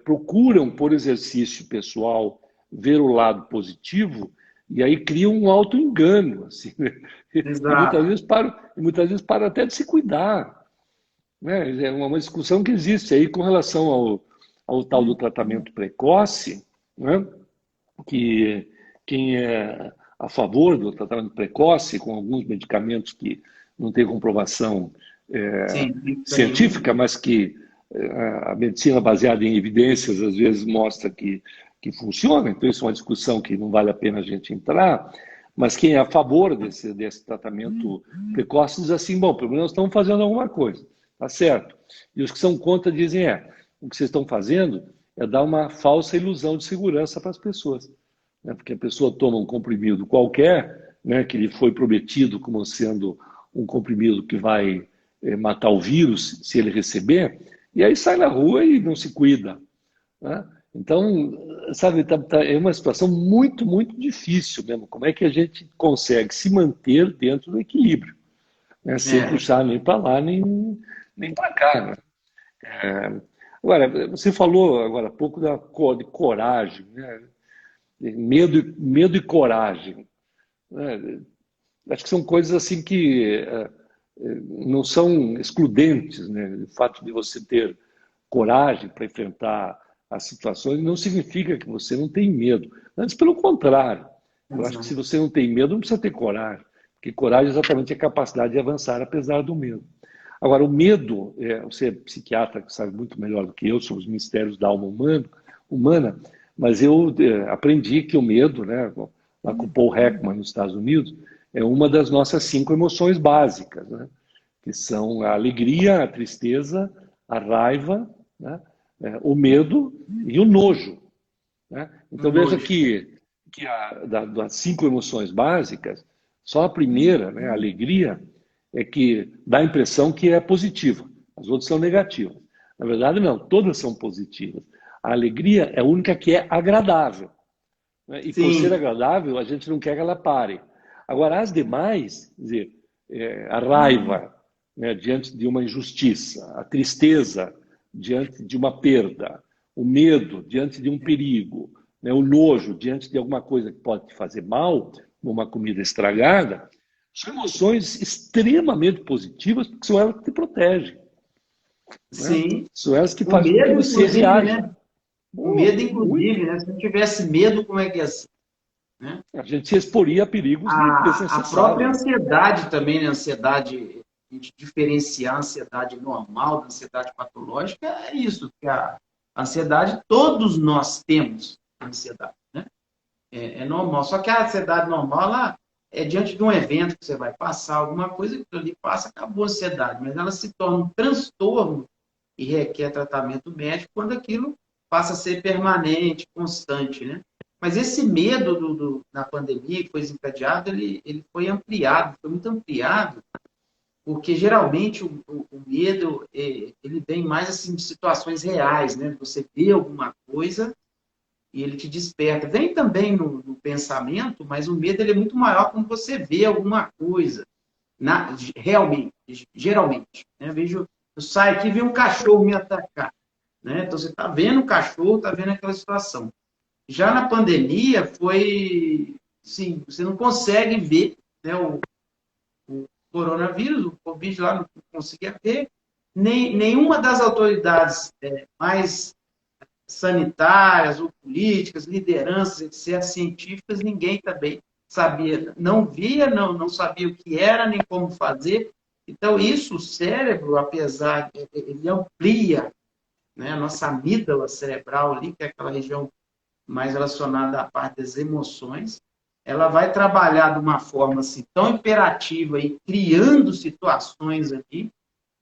procuram, por exercício pessoal, ver o lado positivo e aí criam um auto-engano, assim, né? E muitas vezes param até de se cuidar. Né? É uma discussão que existe aí com relação ao tal do tratamento precoce, né? Que quem é a favor do tratamento precoce, com alguns medicamentos que não têm comprovação científica, mas que a medicina baseada em evidências às vezes mostra que funciona, então isso é uma discussão que não vale a pena a gente entrar, mas quem é a favor desse tratamento precoce diz assim, bom, pelo menos nós estamos fazendo alguma coisa. Tá certo. E os que são contra dizem, o que vocês estão fazendo é dar uma falsa ilusão de segurança para as pessoas. Né? Porque a pessoa toma um comprimido qualquer, né, que lhe foi prometido como sendo um comprimido que vai matar o vírus, se ele receber, e aí sai na rua e não se cuida. Né? Então, sabe, é uma situação muito, muito difícil mesmo. Como é que a gente consegue se manter dentro do equilíbrio? Né? Sem puxar nem para lá, nem para cá. Né? Agora, você falou agora há pouco de coragem, né? Medo e coragem. Né? Acho que são coisas assim que não são excludentes. Né? O fato de você ter coragem para enfrentar as situações não significa que você não tem medo. Antes, pelo contrário. Eu acho que se você não tem medo, não precisa ter coragem. Porque coragem é exatamente a capacidade de avançar apesar do medo. Agora, o medo, você é psiquiatra que sabe muito melhor do que eu sobre os mistérios da alma humana, mas eu aprendi que o medo, né, lá com o Paul Ekman nos Estados Unidos, é uma das nossas 5 emoções básicas, né? Que são a alegria, a tristeza, a raiva, né? O medo e o nojo, né? Então veja Nojo. que das 5 emoções básicas, só a primeira, né, a alegria, é que dá a impressão que é positiva, as outras são negativas. Na verdade, não, todas são positivas. A alegria é a única que é agradável, né? E por ser Sim. agradável, a gente não quer que ela pare. Agora, as demais, quer dizer, a raiva, né, diante de uma injustiça, a tristeza diante de uma perda, o medo diante de um perigo, né, o nojo diante de alguma coisa que pode te fazer mal, como uma comida estragada, são emoções extremamente positivas, porque são elas que te protegem, né? Sim. São elas que O fazem com que medo, você inclusive, reaja. né? O medo, Muito. inclusive, né? Se não tivesse medo, como é que ia ser, né? A gente se exporia a perigos A própria desnecessários. ansiedade também, né? Ansiedade, a gente diferenciar a ansiedade normal da ansiedade patológica é isso, que a ansiedade, todos nós temos ansiedade, né? É normal. Só que a ansiedade normal, ela é diante de um evento que você vai passar, alguma coisa que ali passa, acabou a ansiedade, mas ela se torna um transtorno e requer tratamento médico quando aquilo passa a ser permanente, constante, né? Mas esse medo da pandemia que foi desencadeado, ele foi ampliado, foi muito ampliado, porque geralmente o medo, ele vem mais assim de situações reais, né? Você vê alguma coisa e ele te desperta. Vem também no pensamento, mas o medo ele é muito maior quando você vê alguma coisa, realmente, geralmente. Né? Eu saio aqui e vejo um cachorro me atacar. Né? Então, você está vendo o cachorro, está vendo aquela situação. Já na pandemia, foi. Sim, você não consegue ver, né, o coronavírus, o Covid lá, não conseguia ver. Nenhuma das autoridades mais sanitárias ou políticas, lideranças, etc., científicas, ninguém também sabia, não via, não sabia o que era, nem como fazer. Então, isso, o cérebro, apesar, ele amplia, né, a nossa amígdala cerebral ali, que é aquela região mais relacionada à parte das emoções, ela vai trabalhar de uma forma assim, tão imperativa e criando situações ali,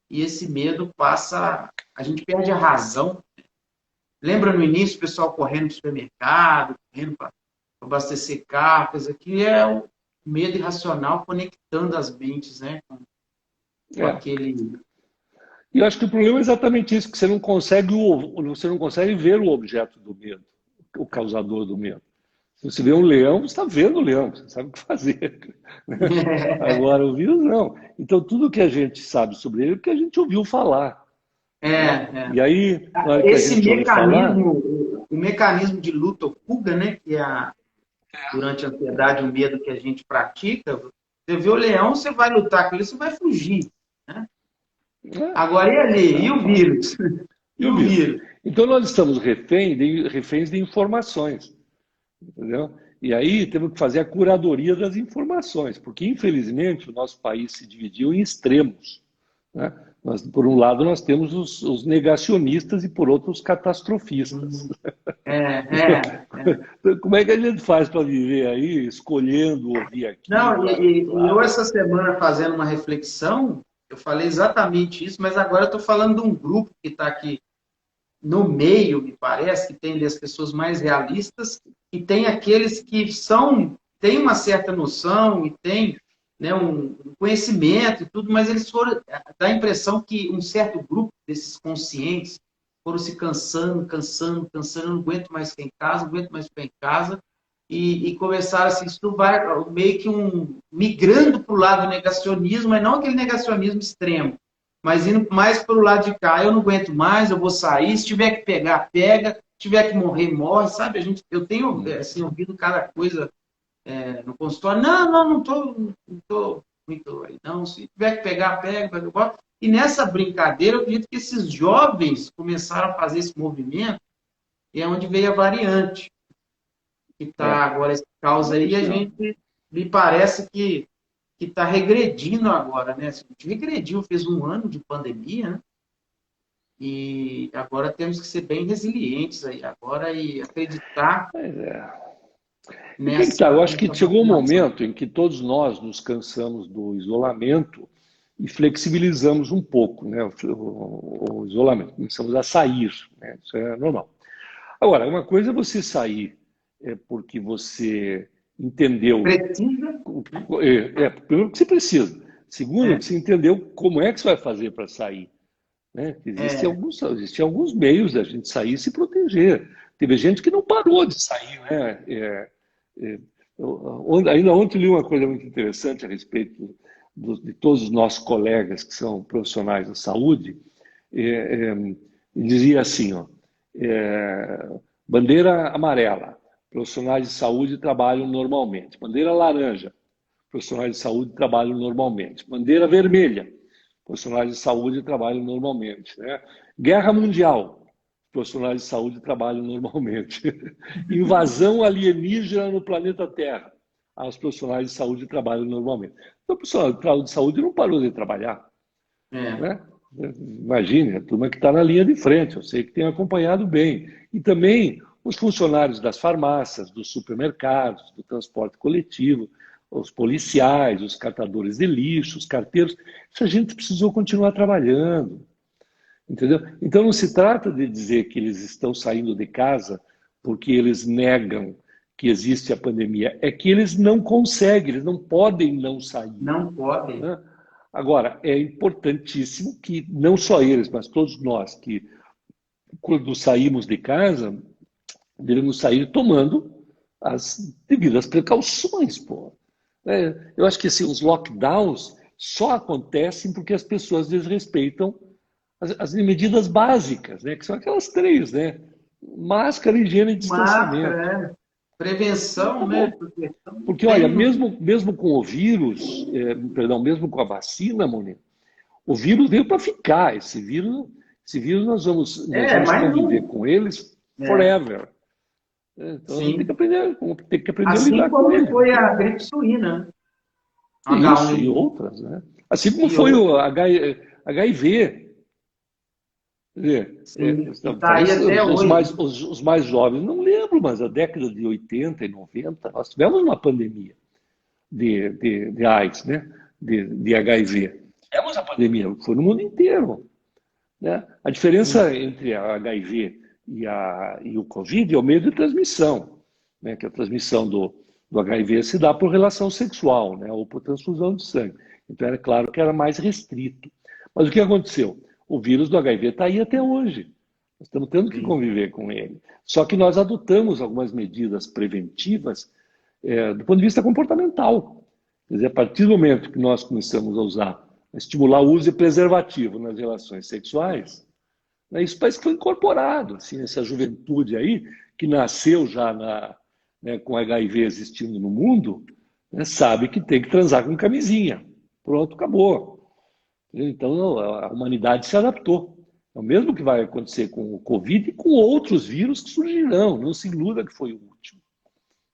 e esse medo passa, a gente perde a razão. Lembra no início o pessoal correndo para o supermercado, correndo para abastecer carro, coisa que é o medo irracional conectando as mentes, né, com É. aquele. E eu acho que o problema é exatamente isso, que você não consegue ver o objeto do medo, o causador do medo. Se você vê um leão, você está vendo o leão, você sabe o que fazer. Agora, o vírus não. Então, tudo que a gente sabe sobre ele é porque a gente ouviu falar, né? E aí, na hora que a Esse gente ouve falar, mecanismo, o mecanismo de luta ou fuga, né, que é durante a ansiedade, o medo que a gente pratica, você vê o leão, você vai lutar com ele, você vai fugir. Né? né? Agora, e ali? E Então, o vírus? e E o o vírus? vírus? Então, nós estamos reféns de informações. Entendeu? E aí temos que fazer a curadoria das informações, porque infelizmente o nosso país se dividiu em extremos, né? Por um lado nós temos os negacionistas e por outro os catastrofistas. É, Então, é. como é que a gente faz para viver aí escolhendo ouvir aqui, Não, lá, e eu lá? essa semana fazendo uma reflexão, eu falei exatamente isso, mas agora eu estou falando de um grupo que está aqui no meio, me parece, que tem as pessoas mais realistas e tem aqueles que têm uma certa noção e têm, né, um conhecimento e tudo, mas eles foram, dá a impressão que um certo grupo desses conscientes foram se cansando, eu não aguento mais ficar em casa, não aguento mais ficar em casa, e começaram assim, isso vai meio que migrando para o lado do negacionismo, mas não aquele negacionismo extremo, mas indo mais pelo lado de cá, eu não aguento mais, eu vou sair, se tiver que pegar, pega, se tiver que morrer, morre, sabe? Eu tenho assim, ouvido cada coisa no consultório, não tô muito aí, não, se tiver que pegar, pega, pega. E nessa brincadeira, eu acredito que esses jovens começaram a fazer esse movimento, e é onde veio a variante, que É, está agora essa causa eu aí, e acho a que não. gente, me parece que está regredindo agora, né? A gente regrediu, fez um ano de pandemia, né? E agora temos que ser bem resilientes aí agora e acreditar Mas é. E tem que estar. Eu acho que nessa chegou um vacinação. momento em que todos nós nos cansamos do isolamento e flexibilizamos um pouco, né, o isolamento. Começamos a sair, né, isso é normal. Agora, uma coisa é você sair porque você entendeu, Precisa, né? primeiro que você precisa, segundo É, que você entendeu como é que você vai fazer para sair, né? é, Existem alguns meios da gente sair e se proteger. Teve gente que não parou de sair, né? Ainda ontem li uma coisa muito interessante a respeito de todos os nossos colegas que são profissionais da saúde. É, é, dizia assim, ó, é, bandeira amarela, profissionais de saúde trabalham normalmente. Bandeira laranja, profissionais de saúde trabalham normalmente. Bandeira vermelha, profissionais de saúde trabalham normalmente. Né? Guerra mundial, profissionais de saúde trabalham normalmente. Invasão alienígena no planeta Terra, os profissionais de saúde trabalham normalmente. Então, o profissional de saúde não parou de trabalhar. é. Né? Imagine, a turma que está na linha de frente, eu sei que tem acompanhado bem. E também os funcionários das farmácias, dos supermercados, do transporte coletivo, os policiais, os catadores de lixo, os carteiros. Essa gente precisou continuar trabalhando, entendeu? Então não se trata de dizer que eles estão saindo de casa porque eles negam que existe a pandemia, é que eles não conseguem, eles não podem não sair. Não pode. Né? Agora, é importantíssimo que não só eles, mas todos nós que, quando saímos de casa, devemos sair tomando as devidas precauções, pô. Eu acho que assim, os lockdowns só acontecem porque as pessoas desrespeitam as medidas básicas, né? Que são aquelas três, né? Máscara, higiene e distanciamento. Máscara, é. E Prevenção, né? acabou. Proteção não Porque, olha, tem, não. mesmo com o vírus, perdão, mesmo com a vacina, Mônica, o vírus veio para ficar. Esse vírus nós É, vamos mas conviver não. com eles É, forever. Então sim. tem que aprender a Assim lidar com como que ele. foi a gripe suína, né? Isso, e H1N1 outras, né? Assim como e foi o outras. HIV. Quer dizer, Sim. E está aí talvez até os hoje. mais jovens não lembram, mas a década de 80 e 90 nós tivemos uma pandemia de AIDS, né? De HIV. Tivemos a pandemia, foi no mundo inteiro. Né? A Sim. diferença entre a HIV e o Covid é o meio de transmissão, né? Que a transmissão do HIV se dá por relação sexual, né? Ou por transfusão de sangue. Então era claro que era mais restrito. Mas o que aconteceu? O vírus do HIV está aí até hoje. Nós estamos tendo que Sim. conviver com ele. Só que nós adotamos algumas medidas preventivas do ponto de vista comportamental. Quer dizer, a partir do momento que nós começamos a estimular o uso de preservativo nas relações sexuais, né, isso parece que foi incorporado, assim, essa juventude aí, que nasceu já né, com HIV existindo no mundo, né, sabe que tem que transar com camisinha. Pronto, acabou. Então a humanidade se adaptou. É o mesmo que vai acontecer com o Covid e com outros vírus que surgirão. Não se iluda que foi o último.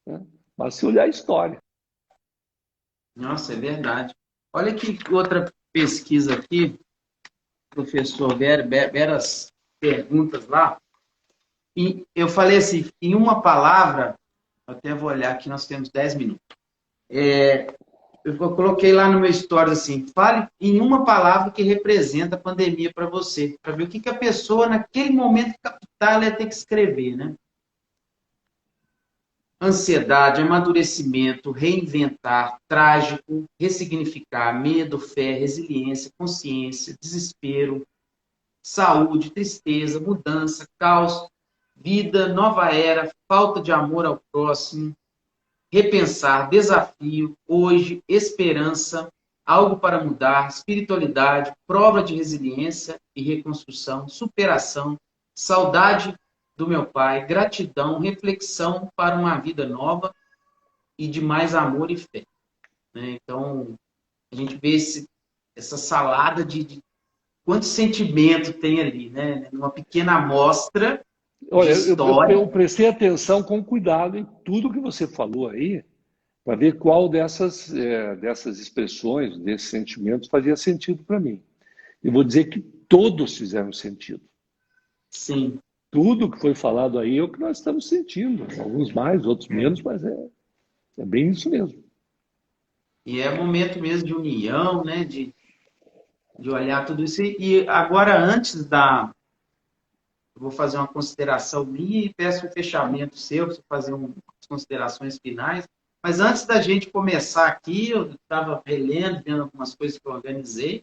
Né? Mas se olhar a história. Nossa, é verdade. Olha que outra pesquisa aqui, professor Veras perguntas lá. E eu falei assim, em uma palavra, até vou olhar aqui, nós temos 10 minutos. Eu coloquei lá no meu stories assim, fale em uma palavra que representa a pandemia para você, para ver o que a pessoa, naquele momento capital, ia ter que escrever, né? Ansiedade, amadurecimento, reinventar, trágico, ressignificar, medo, fé, resiliência, consciência, desespero, saúde, tristeza, mudança, caos, vida, nova era, falta de amor ao próximo, repensar, desafio, hoje, esperança, algo para mudar, espiritualidade, prova de resiliência e reconstrução, superação, saudade do meu pai, gratidão, reflexão para uma vida nova e de mais amor e fé. Né? Então, a gente vê essa salada de quanto sentimento tem ali, né? Uma pequena amostra de Olha, eu história. prestei atenção com cuidado em tudo que você falou aí, para ver qual dessas expressões, desses sentimentos, fazia sentido para mim. Eu vou dizer que todos fizeram sentido. Sim. tudo que foi falado aí é o que nós estamos sentindo. Alguns mais, outros menos, mas é bem isso mesmo. E é momento mesmo de união, né? De olhar tudo isso. E agora, antes da. Eu vou fazer uma consideração minha e peço um fechamento seu, para você fazer umas considerações finais. Mas antes da gente começar aqui, eu estava relendo, vendo algumas coisas que eu organizei,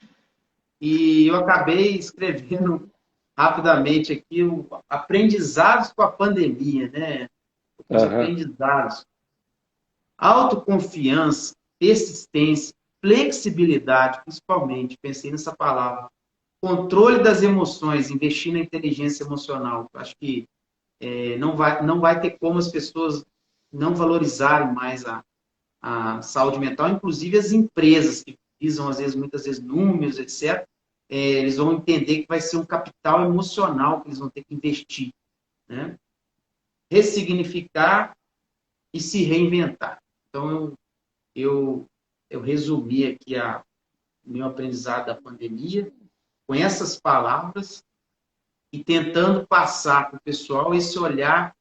e eu acabei escrevendo rapidamente aqui aprendizados com a pandemia, né? Os Aham. aprendizados. Autoconfiança, persistência, flexibilidade, principalmente, pensei nessa palavra. Controle das emoções, investir na inteligência emocional. Acho que não vai ter como as pessoas não valorizarem mais a saúde mental, inclusive as empresas que visam, às vezes, muitas vezes, números, etc. Eles vão entender que vai ser um capital emocional que eles vão ter que investir, né? Ressignificar e se reinventar. Então, eu resumi aqui o meu aprendizado da pandemia com essas palavras e tentando passar para o pessoal esse olhar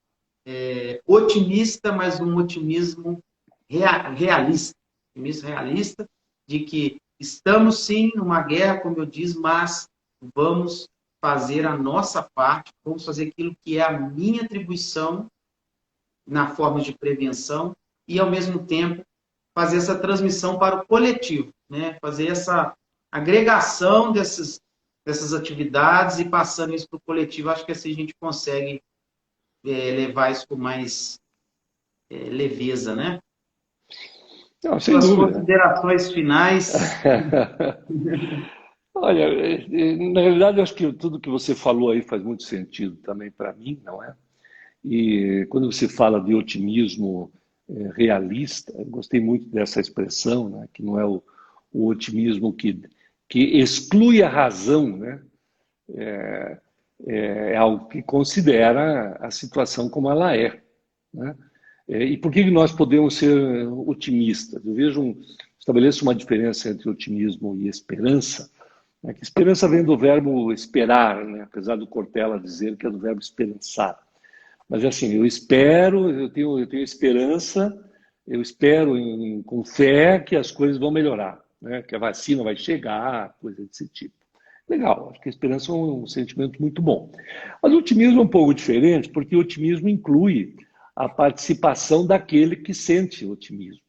otimista, mas um otimismo realista. Otimismo realista de que estamos, sim, numa guerra, como eu disse, mas vamos fazer a nossa parte, vamos fazer aquilo que é a minha atribuição na forma de prevenção e, ao mesmo tempo, fazer essa transmissão para o coletivo, né? Fazer essa agregação dessas atividades e passando isso para o coletivo. Acho que assim a gente consegue levar isso com mais leveza, né? Não, sem Suas dúvida. considerações finais. Olha, na realidade, eu acho que tudo que você falou aí faz muito sentido também para mim, não é? E quando você fala de otimismo realista, eu gostei muito dessa expressão, né? Que não é o otimismo que exclui a razão, né? É algo que considera a situação como ela é, né? E por que nós podemos ser otimistas? Estabeleço uma diferença entre otimismo e esperança, né? Que esperança vem do verbo esperar, né? Apesar do Cortella dizer que é do verbo esperançar. Mas assim, eu espero, eu tenho esperança, eu espero com fé que as coisas vão melhorar, né? Que a vacina vai chegar, coisa desse tipo. Legal, acho que a esperança é um sentimento muito bom. Mas o otimismo é um pouco diferente, porque o otimismo inclui a participação daquele que sente otimismo.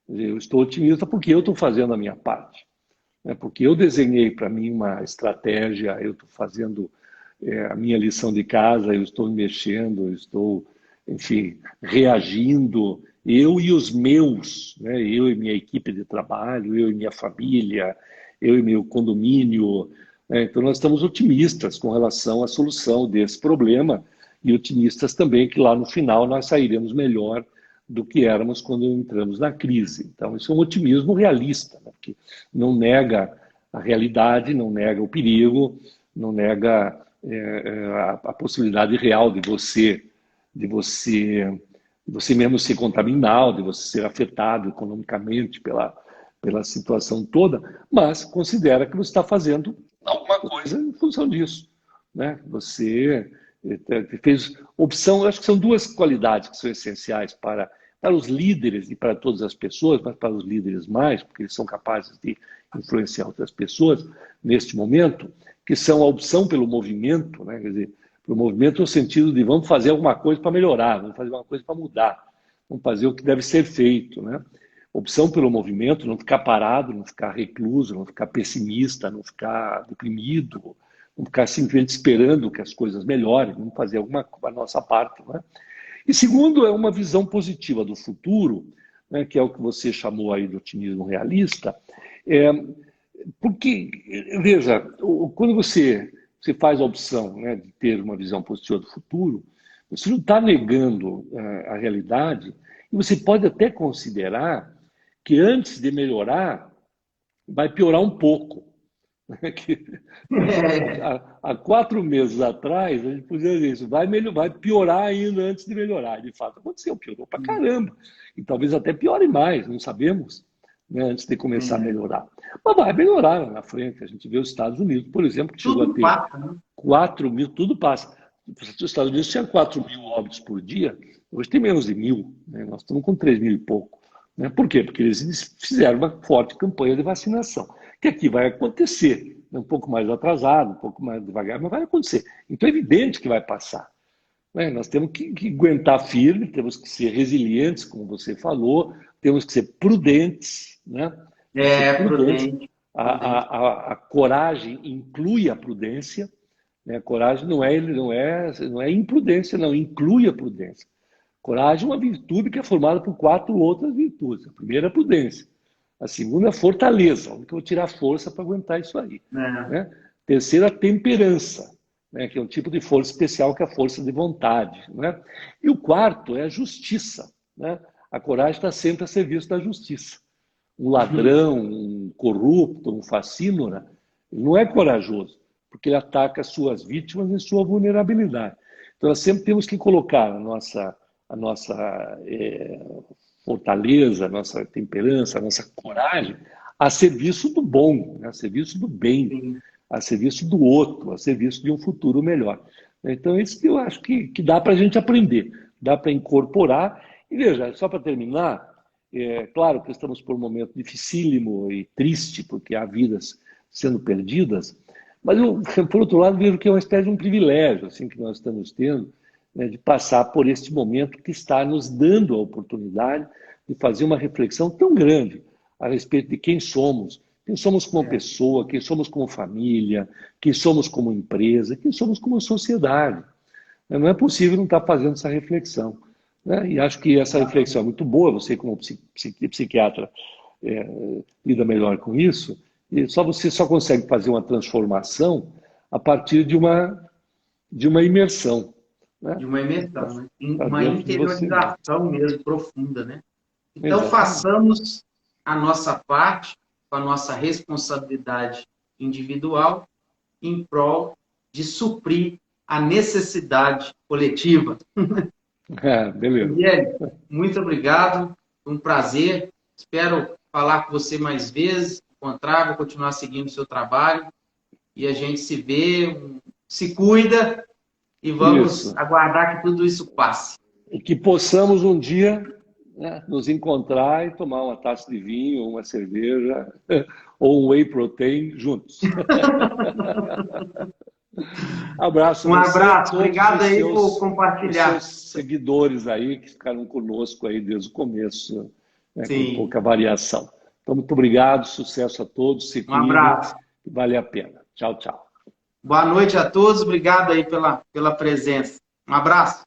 Eu estou otimista porque eu estou fazendo a minha parte, né? Porque eu desenhei para mim uma estratégia, eu estou fazendo a minha lição de casa, eu estou me mexendo, eu estou, enfim, reagindo, eu e os meus, né? Eu e minha equipe de trabalho, eu e minha família, eu e meu condomínio, né? Então nós estamos otimistas com relação à solução desse problema e otimistas também que lá no final nós sairemos melhor do que éramos quando entramos na crise. Então isso é um otimismo realista, né? Que não nega a realidade, não nega o perigo, não nega a possibilidade real de você mesmo ser contaminado, de você ser afetado economicamente pela situação toda, mas considera que você está fazendo alguma coisa em função disso, né? Você fez opção, eu acho que são duas qualidades que são essenciais para os líderes e para todas as pessoas, mas para os líderes mais, porque eles são capazes de influenciar outras pessoas neste momento, que são a opção pelo movimento, né? Quer dizer, pelo movimento no sentido de vamos fazer alguma coisa para melhorar, vamos fazer alguma coisa para mudar, vamos fazer o que deve ser feito, né? Opção pelo movimento, não ficar parado, não ficar recluso, não ficar pessimista, não ficar deprimido, não ficar simplesmente esperando que as coisas melhorem, vamos fazer a nossa parte, né? E segundo, é uma visão positiva do futuro, né, que é o que você chamou aí de otimismo realista, é, porque, veja, quando você faz a opção, né, de ter uma visão positiva do futuro, você não está negando a realidade, e você pode até considerar que antes de melhorar, vai piorar um pouco. Que, há 4 meses atrás, a gente podia dizer isso, vai piorar ainda antes de melhorar. De fato, aconteceu, piorou pra caramba. E talvez até piore mais, não sabemos, né, antes de começar a melhorar. Mas vai melhorar lá na frente. A gente vê os Estados Unidos, por exemplo, que chegou a Tudo ter passa, né? 4 mil, tudo passa. Os Estados Unidos tinha 4.000 óbitos por dia, hoje tem menos de 1.000, né? Nós estamos com 3.000 e pouco. Né? Por quê? Porque eles fizeram uma forte campanha de vacinação, que aqui vai acontecer, um pouco mais atrasado, um pouco mais devagar, mas vai acontecer. Então é evidente que vai passar. Né? Nós temos que aguentar firme, temos que ser resilientes, como você falou, temos que ser prudentes, né? Prudente. A coragem inclui a prudência, né? Coragem não é imprudência, não, inclui a prudência. Coragem é uma virtude que é formada por 4 outras virtudes. A primeira é a prudência. A segunda é a fortaleza, onde eu vou tirar força para aguentar isso aí. Né? Terceira, a temperança, né? Que é um tipo de força especial, que é a força de vontade. Né? E o quarto é a justiça. Né? A coragem está sempre a serviço da justiça. Um ladrão, um corrupto, um facínora, ele não é corajoso, porque ele ataca as suas vítimas em sua vulnerabilidade. Então, nós sempre temos que colocar a nossa fortaleza, a nossa temperança, a nossa coragem a serviço do bom, né? A serviço do bem, a serviço do outro, a serviço de um futuro melhor. Então, é isso que eu acho que dá para a gente aprender, dá para incorporar. E veja, só para terminar, claro que estamos por um momento dificílimo e triste, porque há vidas sendo perdidas, mas eu, por outro lado, vejo que é uma espécie de um privilégio assim, que nós estamos tendo, né, de passar por este momento que está nos dando a oportunidade de fazer uma reflexão tão grande a respeito de quem somos como pessoa, quem somos como família, quem somos como empresa, quem somos como sociedade. Não é possível não estar fazendo essa reflexão. Né? E acho que essa reflexão é muito boa, você como psiquiatra lida melhor com isso, e você só consegue fazer uma transformação a partir de uma imersão. Né? De uma imersão, né? Uma interiorização mesmo profunda, né? Então, façamos a nossa parte, com a nossa responsabilidade individual, em prol de suprir a necessidade coletiva. Beleza. Guilherme, muito obrigado, foi um prazer. Espero falar com você mais vezes, encontrar, vou continuar seguindo o seu trabalho, e a gente se vê, se cuida, e vamos aguardar que tudo isso passe. E que possamos um dia, né, nos encontrar e tomar uma taça de vinho, uma cerveja, ou um whey protein juntos. Abraço. Um abraço, obrigado aí por compartilhar. Os seus seguidores aí que ficaram conosco aí desde o começo, né, com pouca variação. Então, muito obrigado, sucesso a todos, se cuidem, abraço. Vale a pena. Tchau, tchau. Boa noite a todos, obrigado aí pela presença. Um abraço.